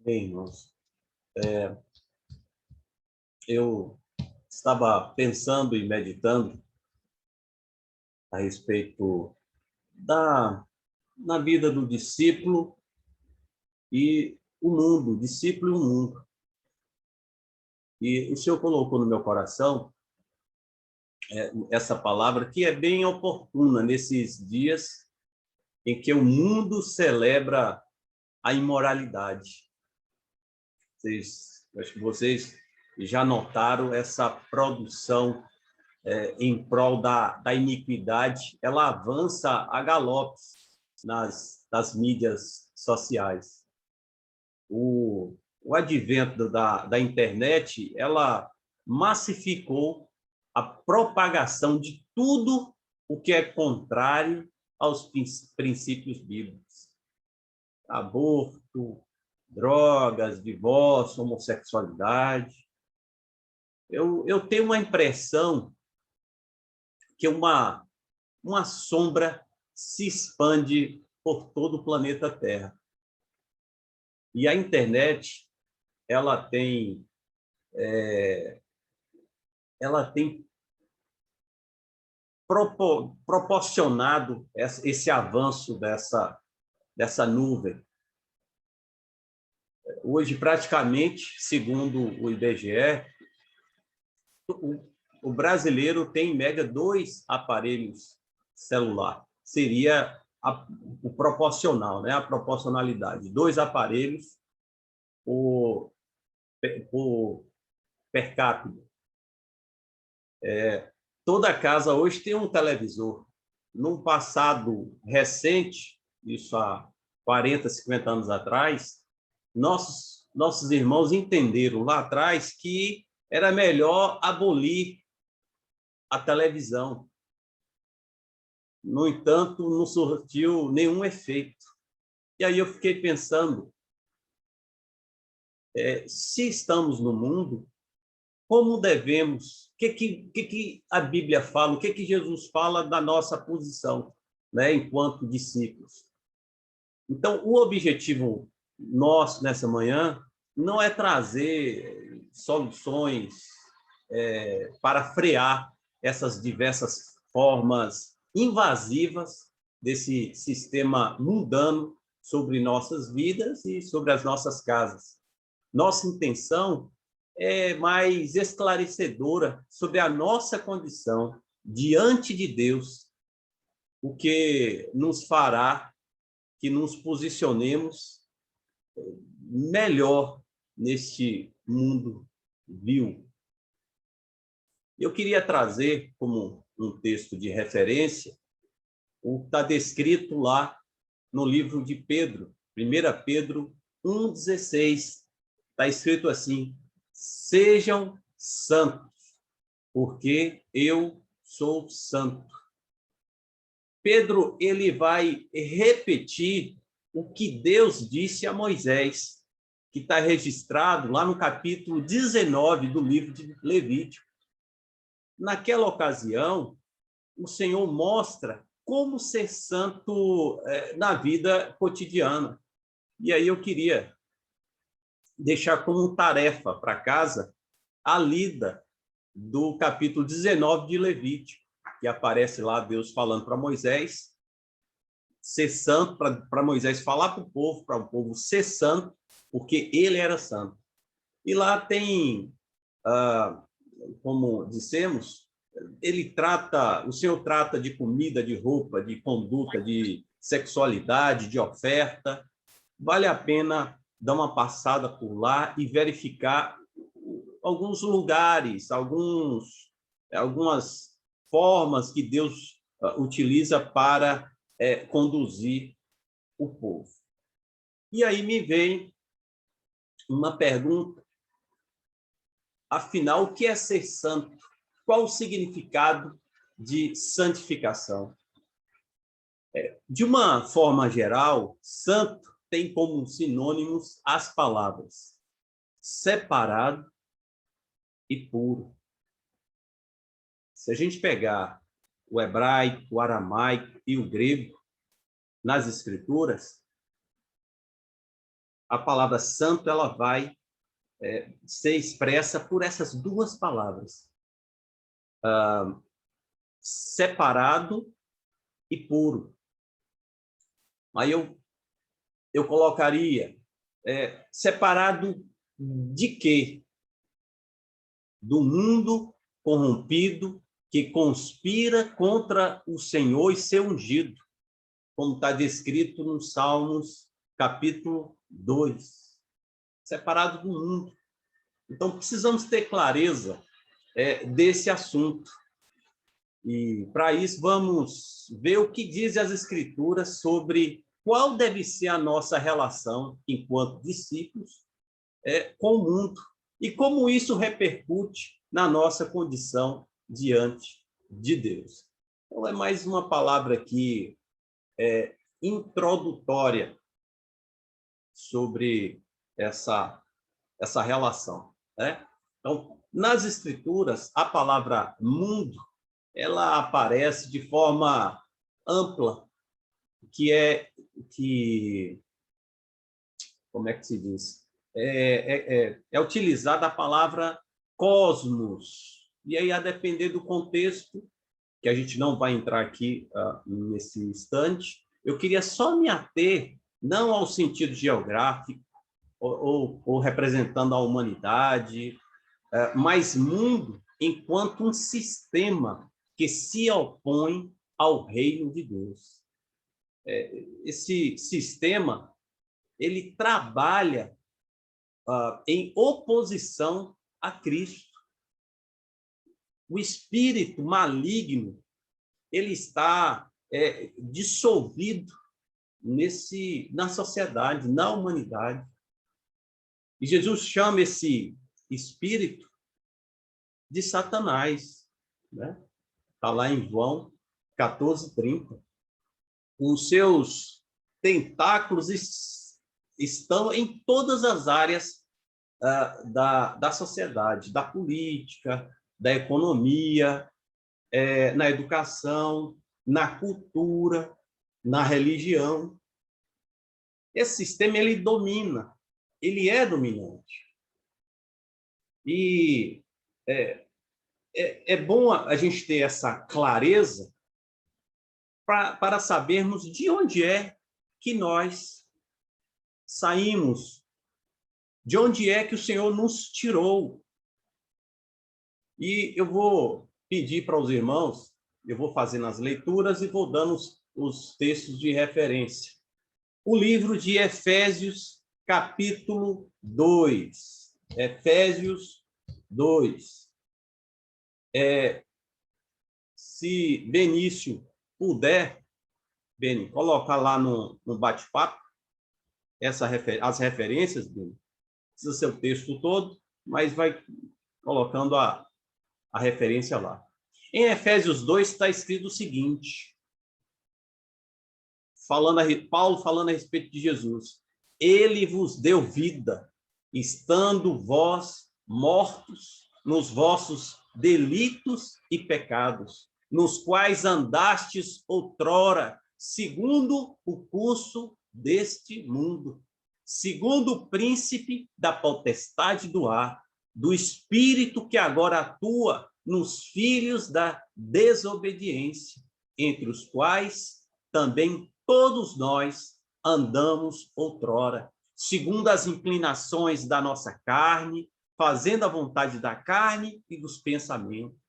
Bem, irmãos, eu estava pensando e meditando a respeito na vida do discípulo e o mundo, o discípulo e o mundo. E o Senhor colocou no meu coração essa palavra que é bem oportuna nesses dias em que o mundo celebra a imoralidade. Acho que vocês já notaram essa produção em prol da iniquidade, ela avança a galopes nas mídias sociais. O advento da internet, ela massificou a propagação de tudo o que é contrário aos princípios bíblicos. Aborto, drogas, divórcio, homossexualidade. Eu tenho uma impressão que uma sombra se expande por todo o planeta Terra. E a internet, ela tem, ela tem proporcionado esse avanço dessa nuvem. Hoje, praticamente, segundo o IBGE, o brasileiro tem, em média, 2 aparelhos celular. Seria o proporcional, né? A proporcionalidade. 2 aparelhos por per capita. Toda casa hoje tem um televisor. Num passado recente, isso há 40, 50 anos atrás, nossos irmãos entenderam lá atrás que era melhor abolir a televisão. No entanto, não surtiu nenhum efeito. E aí eu fiquei pensando, se estamos no mundo, como devemos, o que a Bíblia fala, o que Jesus fala da nossa posição, né, enquanto discípulos. Então, o objetivo nosso nessa manhã não é trazer soluções para frear essas diversas formas invasivas desse sistema mundano sobre nossas vidas e sobre as nossas casas. Nossa intenção é mais esclarecedora sobre a nossa condição diante de Deus, o que nos fará que nos posicionemos melhor neste mundo vil. Eu queria trazer como um texto de referência o que está descrito lá no livro de Pedro, 1 Pedro 1,16. Está escrito assim: sejam santos, porque eu sou santo. Pedro, ele vai repetir o que Deus disse a Moisés, que está registrado lá no capítulo 19 do livro de Levítico. Naquela ocasião, o Senhor mostra como ser santo na vida cotidiana. E aí eu queria deixar como tarefa para casa a lida do capítulo 19 de Levítico, que aparece lá Deus falando para Moisés ser santo, para Moisés falar para o povo ser santo, porque ele era santo. E lá tem, como dissemos, o Senhor trata de comida, de roupa, de conduta, de sexualidade, de oferta. Vale a pena dar uma passada por lá e verificar alguns lugares, algumas formas que Deus utiliza para conduzir o povo. E aí me vem uma pergunta: afinal, o que é ser santo? Qual o significado de santificação? De uma forma geral, santo tem como sinônimos as palavras separado e puro. Se a gente pegar o hebraico, o aramaico e o grego nas escrituras, a palavra santo ela vai ser expressa por essas duas palavras, separado e puro. Aí eu colocaria separado de quê? Do mundo corrompido que conspira contra o Senhor e seu ungido, como está descrito no Salmos, capítulo 2. Separado do mundo. Então, precisamos ter clareza desse assunto. E, para isso, vamos ver o que dizem as Escrituras sobre qual deve ser a nossa relação, enquanto discípulos, com o mundo, e como isso repercute na nossa condição diante de Deus. Então, é mais uma palavra aqui introdutória sobre essa relação, né? Então, nas Escrituras, a palavra mundo, ela aparece de forma ampla, como é que se diz? É utilizada a palavra cosmos, e aí, a depender do contexto, que a gente não vai entrar aqui nesse instante, eu queria só me ater, não ao sentido geográfico, ou representando a humanidade, mas mundo enquanto um sistema que se opõe ao reino de Deus. Esse sistema, ele trabalha em oposição a Cristo. O espírito maligno, ele está dissolvido na sociedade, na humanidade. E Jesus chama esse espírito de Satanás, né? Está lá em João 14:30. Os seus tentáculos estão em todas as áreas da sociedade, da política, da economia, na educação, na cultura, na religião. Esse sistema, ele domina, ele é dominante. E é bom a gente ter essa clareza para sabermos de onde é que nós saímos, de onde é que o Senhor nos tirou. E eu vou pedir para os irmãos, eu vou fazendo as leituras e vou dando os textos de referência. O livro de Efésios, capítulo 2. Efésios 2. Se Benício puder, Beni, colocar lá no bate-papo as referências, Beni. Não precisa ser o texto todo, mas vai colocando a referência lá. Em Efésios 2 está escrito o seguinte, Paulo falando a respeito de Jesus. Ele vos deu vida, estando vós mortos nos vossos delitos e pecados, nos quais andastes outrora, segundo o curso deste mundo, segundo o príncipe da potestade do ar, do espírito que agora atua nos filhos da desobediência, entre os quais também todos nós andamos outrora, segundo as inclinações da nossa carne, fazendo a vontade da carne e dos pensamentos.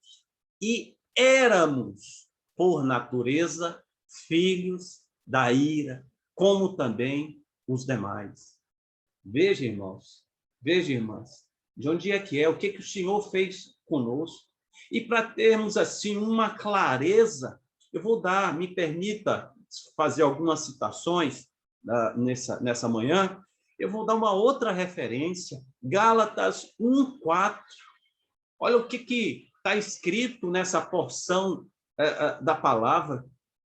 E éramos, por natureza, filhos da ira, como também os demais. Veja, irmãos, veja, irmãs, de onde é que o que o Senhor fez conosco. E para termos, assim, uma clareza, eu vou me permita fazer algumas citações nessa manhã, eu vou dar uma outra referência, Gálatas 1:4. Olha o que está escrito nessa porção da palavra,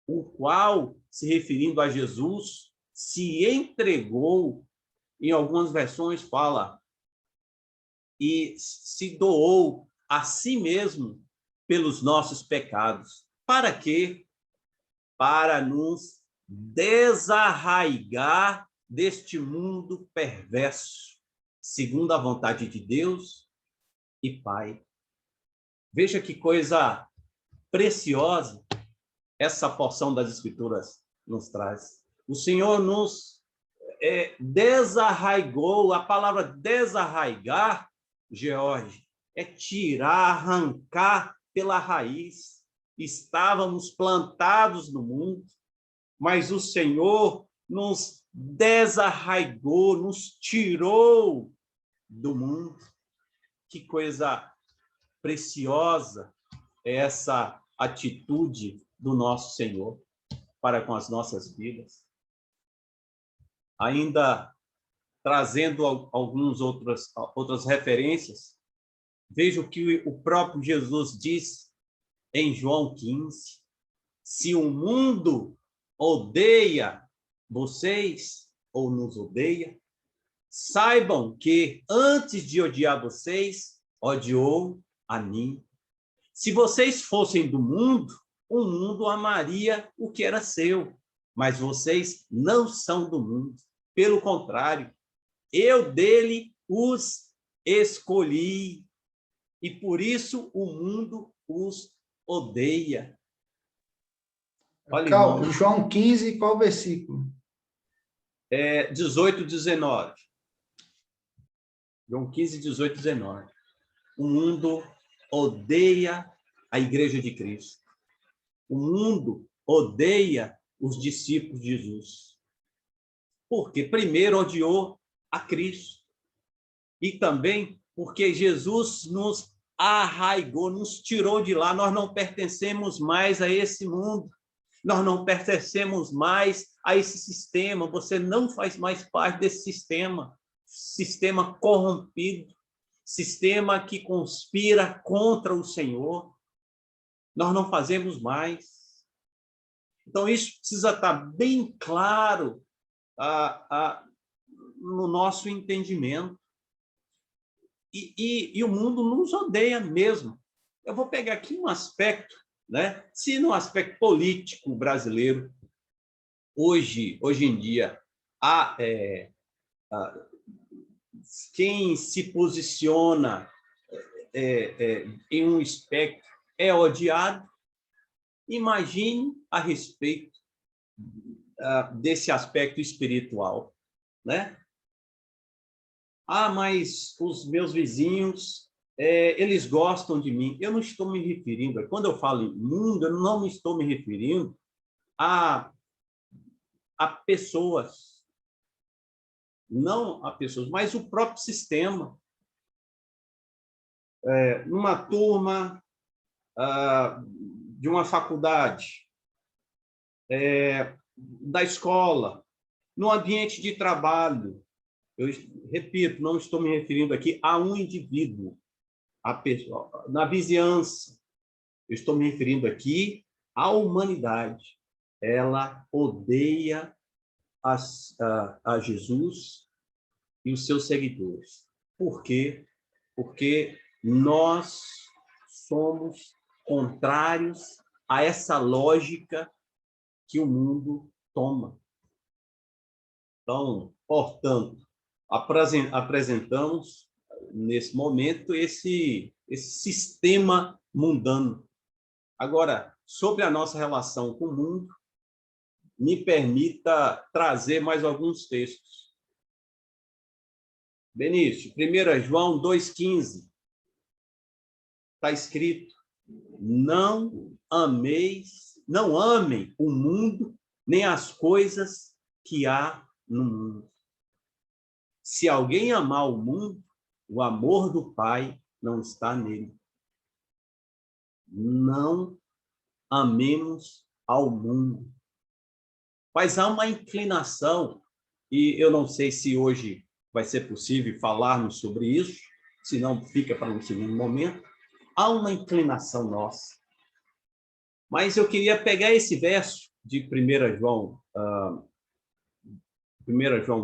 o qual, se referindo a Jesus, se entregou, em algumas versões fala, e se doou a si mesmo pelos nossos pecados. Para quê? Para nos desarraigar deste mundo perverso, segundo a vontade de Deus e Pai. Veja que coisa preciosa essa porção das Escrituras nos traz. O Senhor nos desarraigou. A palavra desarraigar, George, é tirar, arrancar pela raiz. Estávamos plantados no mundo, mas o Senhor nos desarraigou, nos tirou do mundo. Que coisa preciosa é essa atitude do nosso Senhor para com as nossas vidas. Ainda trazendo algumas outras referências, veja o que o próprio Jesus diz em João 15. Se o mundo odeia vocês ou nos odeia, saibam que antes de odiar vocês, odiou a mim. Se vocês fossem do mundo, o mundo amaria o que era seu, mas vocês não são do mundo. Pelo contrário, eu dele os escolhi, e por isso o mundo os odeia. Olha, calma, João 15, qual versículo? 18, 19. João 15, 18, 19. O mundo odeia a igreja de Cristo. O mundo odeia os discípulos de Jesus. Porque primeiro odiou a Cristo. E também porque Jesus nos arraigou, nos tirou de lá. Nós não pertencemos mais a esse mundo. Nós não pertencemos mais a esse sistema. Você não faz mais parte desse sistema corrompido, sistema que conspira contra o Senhor. Nós não fazemos mais. Então, isso precisa estar bem claro no nosso entendimento. E o mundo nos odeia mesmo. Eu vou pegar aqui um aspecto, né? Se no aspecto político brasileiro, hoje em dia, quem se posiciona em um espectro é odiado, imagine a respeito desse aspecto espiritual, né? Mas os meus vizinhos, eles gostam de mim. Eu não estou me referindo, quando eu falo em mundo, eu não me estou me referindo a pessoas, não a pessoas, mas o próprio sistema. Numa turma de uma faculdade, da escola, no ambiente de trabalho. Eu repito, não estou me referindo aqui a um indivíduo, a pessoa, na vizinhança. Eu estou me referindo aqui à humanidade. Ela odeia a Jesus e os seus seguidores. Por quê? Porque nós somos contrários a essa lógica que o mundo toma. Então, portanto, apresentamos, nesse momento, esse sistema mundano. Agora, sobre a nossa relação com o mundo, me permita trazer mais alguns textos. Benício, 1 João 2,15, está escrito: não amem o mundo, nem as coisas que há no mundo. Se alguém amar o mundo, o amor do Pai não está nele. Não amemos ao mundo. Mas há uma inclinação, e eu não sei se hoje vai ser possível falarmos sobre isso, se não fica para um segundo momento. Há uma inclinação nossa. Mas eu queria pegar esse verso de 1 João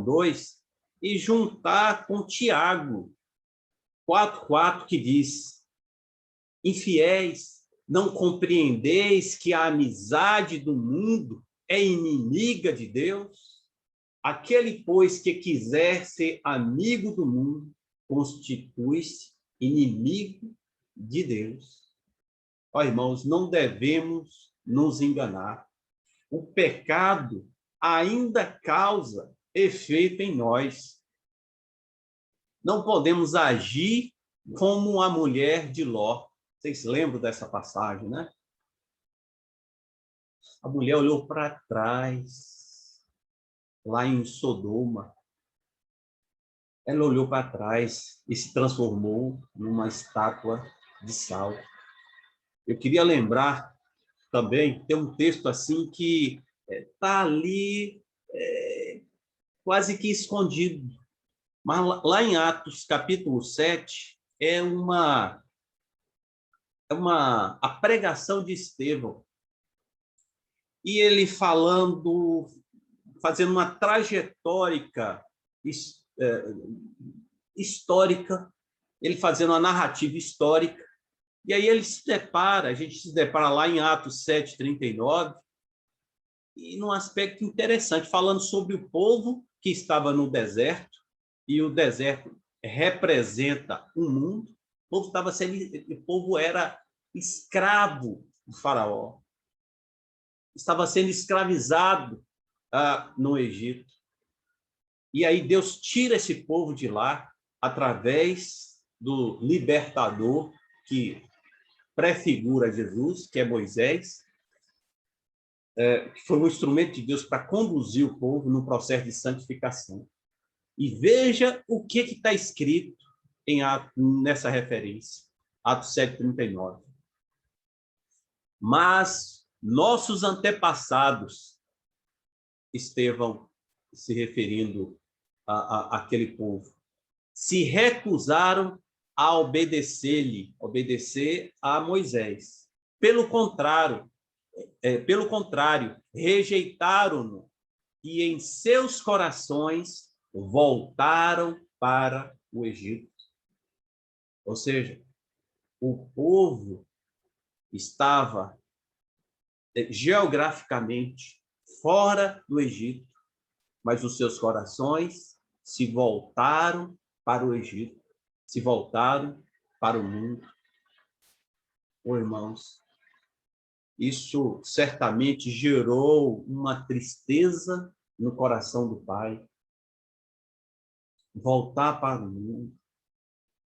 2 e juntar com Tiago 4,4, que diz: infiéis, não compreendeis que a amizade do mundo é inimiga de Deus? Aquele, pois, que quiser ser amigo do mundo, constitui-se inimigo de Deus. Ó, irmãos, não devemos nos enganar. O pecado ainda causa efeito em nós. Não podemos agir como a mulher de Ló. Vocês lembram dessa passagem, né? A mulher olhou para trás, lá em Sodoma. Ela olhou para trás e se transformou numa estátua de sal. Eu queria lembrar também, tem um texto assim que está ali quase que escondido. Mas lá em Atos, capítulo 7, a pregação de Estevão. E ele falando, fazendo uma trajetória histórica, ele fazendo uma narrativa histórica. E aí ele a gente se depara lá em Atos 7:39, e num aspecto interessante, falando sobre o povo que estava no deserto, e o deserto representa o mundo. O povo era escravo do faraó, estava sendo escravizado no Egito. E aí Deus tira esse povo de lá através do libertador que prefigura Jesus, que é Moisés, que foi um instrumento de Deus para conduzir o povo no processo de santificação. E veja o que está escrito nessa referência, Atos 7:39. Mas nossos antepassados, Estevão se referindo àquele povo, se recusaram a obedecer a Moisés. Pelo contrário, rejeitaram-no e em seus corações voltaram para o Egito. Ou seja, o povo estava geograficamente fora do Egito, mas os seus corações se voltaram para o Egito, se voltaram para o mundo. Irmãos, isso certamente gerou uma tristeza no coração do pai. Voltar para o mundo.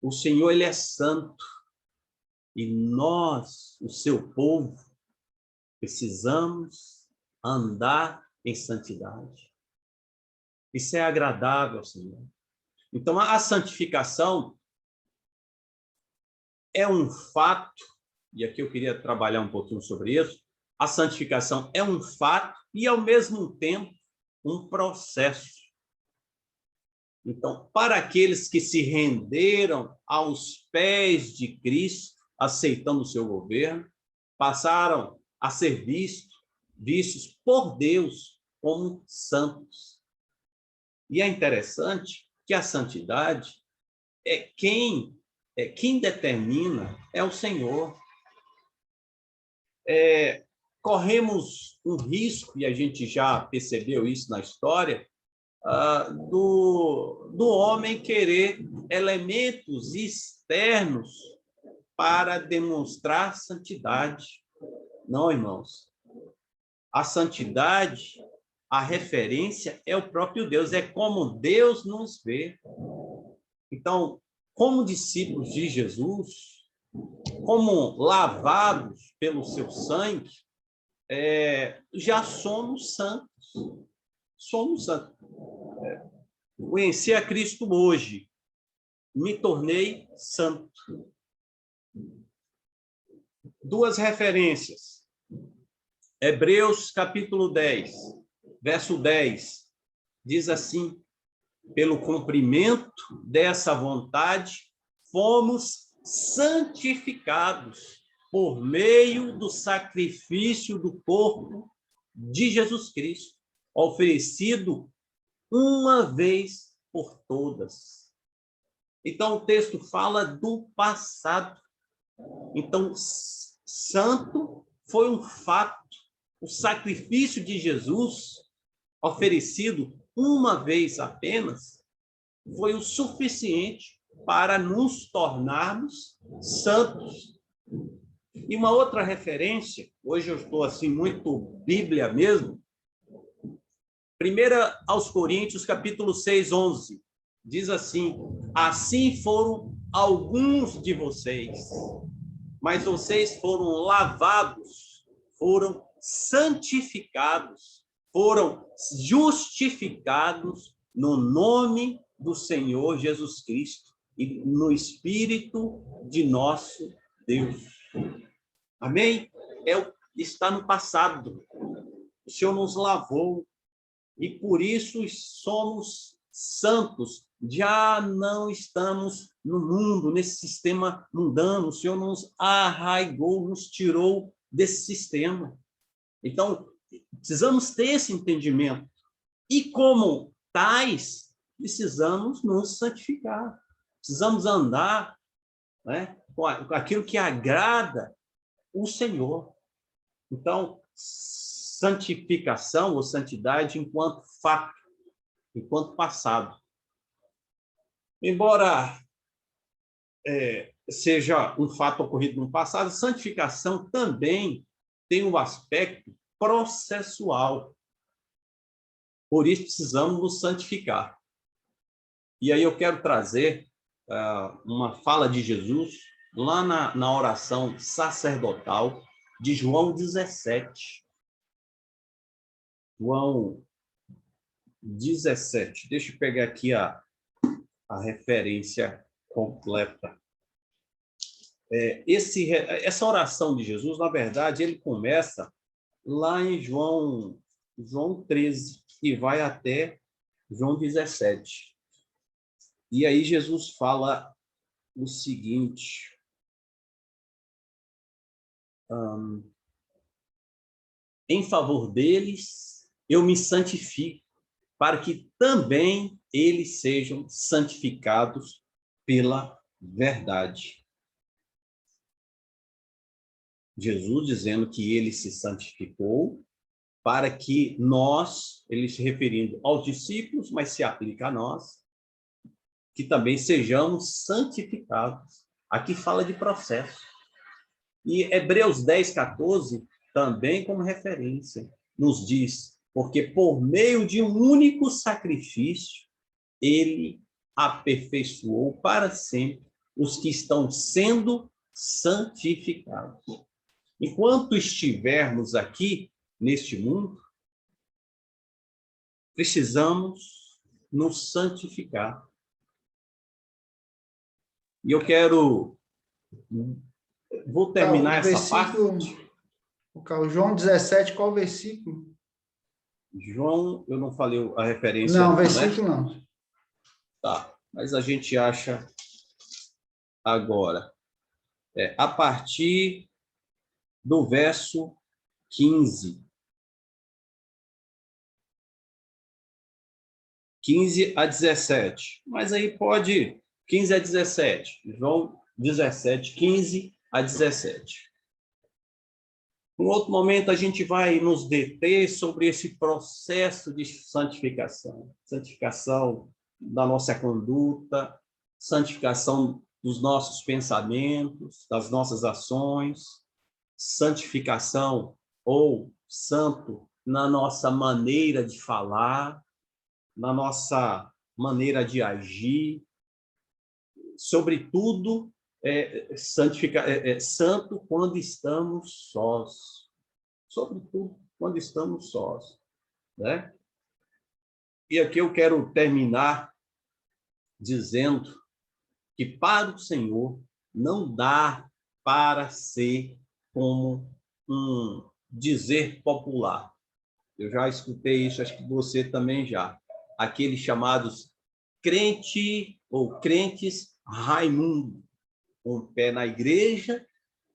O Senhor, ele é santo. E nós, o seu povo, precisamos andar em santidade. Isso é agradável ao Senhor. Então, a santificação é um fato, e aqui eu queria trabalhar um pouquinho sobre isso. A santificação é um fato e, ao mesmo tempo, um processo. Então, para aqueles que se renderam aos pés de Cristo, aceitando o seu governo, passaram a ser vistos por Deus como santos. E é interessante que a santidade quem determina é o Senhor. Corremos um risco, e a gente já percebeu isso na história, do homem querer elementos externos para demonstrar santidade. Não, irmãos. A santidade, a referência é o próprio Deus, é como Deus nos vê. Então, como discípulos de Jesus, como lavados pelo seu sangue, já somos santos. Somos santos. Conheci a Cristo hoje, me tornei santo. Duas referências. Hebreus, capítulo 10, verso 10, diz assim: pelo cumprimento dessa vontade, fomos santificados por meio do sacrifício do corpo de Jesus Cristo, oferecido uma vez por todas. Então, o texto fala do passado. Então, santo foi um fato. O sacrifício de Jesus, oferecido uma vez apenas, foi o suficiente para nos tornarmos santos. E uma outra referência, hoje eu estou assim muito Bíblia mesmo, 1 aos Coríntios, capítulo 6, 11, diz assim: assim foram alguns de vocês, mas vocês foram lavados, foram santificados, foram justificados no nome do Senhor Jesus Cristo e no Espírito de nosso Deus. Amém? Está no passado. O Senhor nos lavou e por isso somos santos. Já não estamos no mundo, nesse sistema mundano. O Senhor nos arraigou, nos tirou desse sistema. Então, precisamos ter esse entendimento. E como tais, precisamos nos santificar. Precisamos andar, né, com aquilo que agrada o Senhor. Então, santificação ou santidade enquanto fato, enquanto passado. Embora seja um fato ocorrido no passado, santificação também tem um aspecto processual. Por isso, precisamos nos santificar. E aí eu quero trazer uma fala de Jesus lá na oração sacerdotal de João 17. João 17. Deixa eu pegar aqui a referência completa. Essa oração de Jesus, na verdade, ele começa lá em João 13 e vai até João 17. E aí Jesus fala o seguinte: em favor deles eu me santifico, para que também eles sejam santificados pela verdade. Jesus dizendo que ele se santificou para que nós, ele se referindo aos discípulos, mas se aplica a nós, que também sejamos santificados. Aqui fala de processo. E Hebreus 10, 14, também como referência, nos diz: porque por meio de um único sacrifício, ele aperfeiçoou para sempre os que estão sendo santificados. Enquanto estivermos aqui, neste mundo, precisamos nos santificar. E eu vou terminar essa parte. O João 17, qual versículo? João, eu não falei a referência. Não, versículo né? Não. Tá, mas a gente acha agora. A partir do verso 15. 15 a 17. Mas aí pode 15 a 17. João 17, 15 a 17. Em outro momento, a gente vai nos deter sobre esse processo de santificação. Santificação da nossa conduta, santificação dos nossos pensamentos, das nossas ações, santificação ou santo na nossa maneira de falar, na nossa maneira de agir, sobretudo, santo quando estamos sós. Sobretudo, quando estamos sós. Né? E aqui eu quero terminar dizendo que para o Senhor não dá para ser como um dizer popular. Eu já escutei isso, acho que você também já. Aqueles chamados crente ou crentes Raimundo, um pé na igreja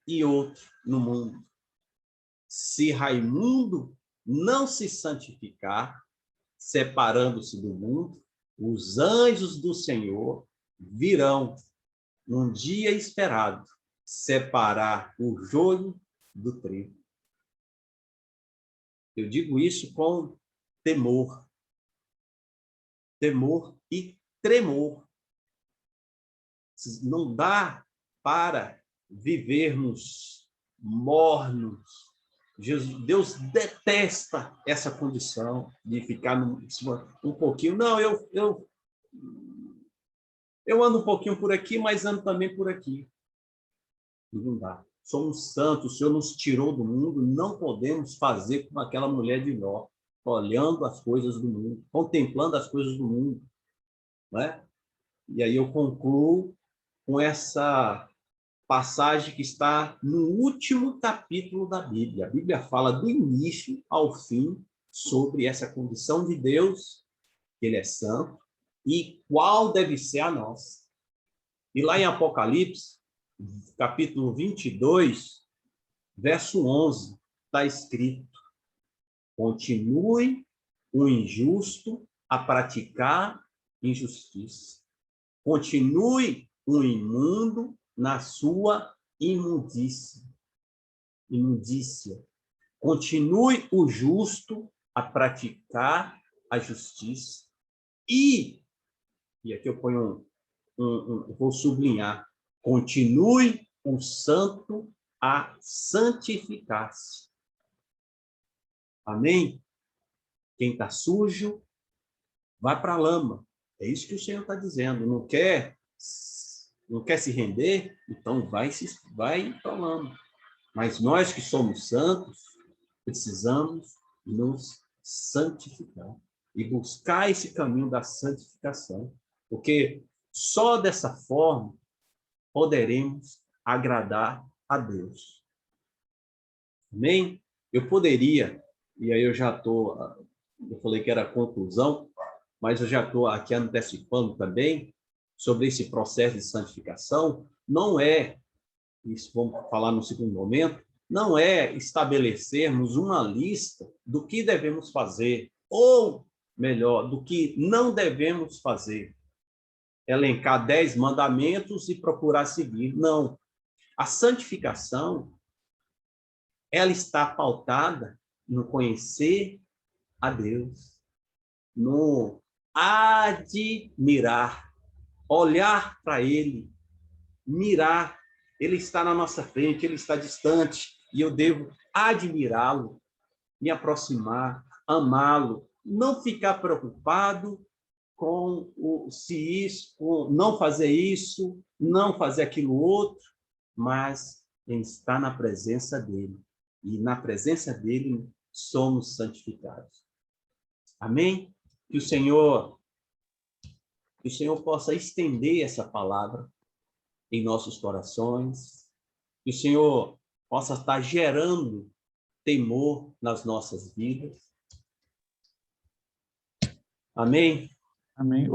e outro no mundo. Se Raimundo não se santificar, separando-se do mundo, os anjos do Senhor virão num dia esperado separar o joio do trigo. Eu digo isso com temor, temor e tremor. Não dá para vivermos mornos. Deus detesta essa condição de ficar um pouquinho. Não, eu ando um pouquinho por aqui, mas ando também por aqui. Não dá. Somos santos, o Senhor nos tirou do mundo, não podemos fazer como aquela mulher de Ló, olhando as coisas do mundo, contemplando as coisas do mundo. Né? E aí eu concluo com essa passagem que está no último capítulo da Bíblia. A Bíblia fala do início ao fim sobre essa condição de Deus, que Ele é santo, e qual deve ser a nossa. E lá em Apocalipse, capítulo 22, verso 11, está escrito: continue o injusto a praticar injustiça. Continue o imundo na sua imundícia. Continue o justo a praticar a justiça. E aqui eu ponho vou sublinhar, continue o santo a santificar-se. Amém? Quem está sujo, vai para a lama. É isso que o Senhor está dizendo. Não quer se render? Então vai para a lama. Mas nós que somos santos, precisamos nos santificar e buscar esse caminho da santificação. Porque só dessa forma poderemos agradar a Deus. Amém? Eu poderia, e aí eu falei que era a conclusão, mas eu já estou aqui antecipando também sobre esse processo de santificação. Não é, isso vamos falar no segundo momento, não é estabelecermos uma lista do que devemos fazer, ou melhor, do que não devemos fazer. Elencar 10 mandamentos e procurar seguir. Não. A santificação, ela está pautada no conhecer a Deus, no admirar, olhar para Ele, mirar. Ele está na nossa frente, Ele está distante, e eu devo admirá-lo, me aproximar, amá-lo, não ficar preocupado com não fazer isso, não fazer aquilo outro, mas em estar na presença dele. E na presença dele somos santificados. Amém? Que o Senhor possa estender essa palavra em nossos corações, que o Senhor possa estar gerando temor nas nossas vidas. Amém? Amém.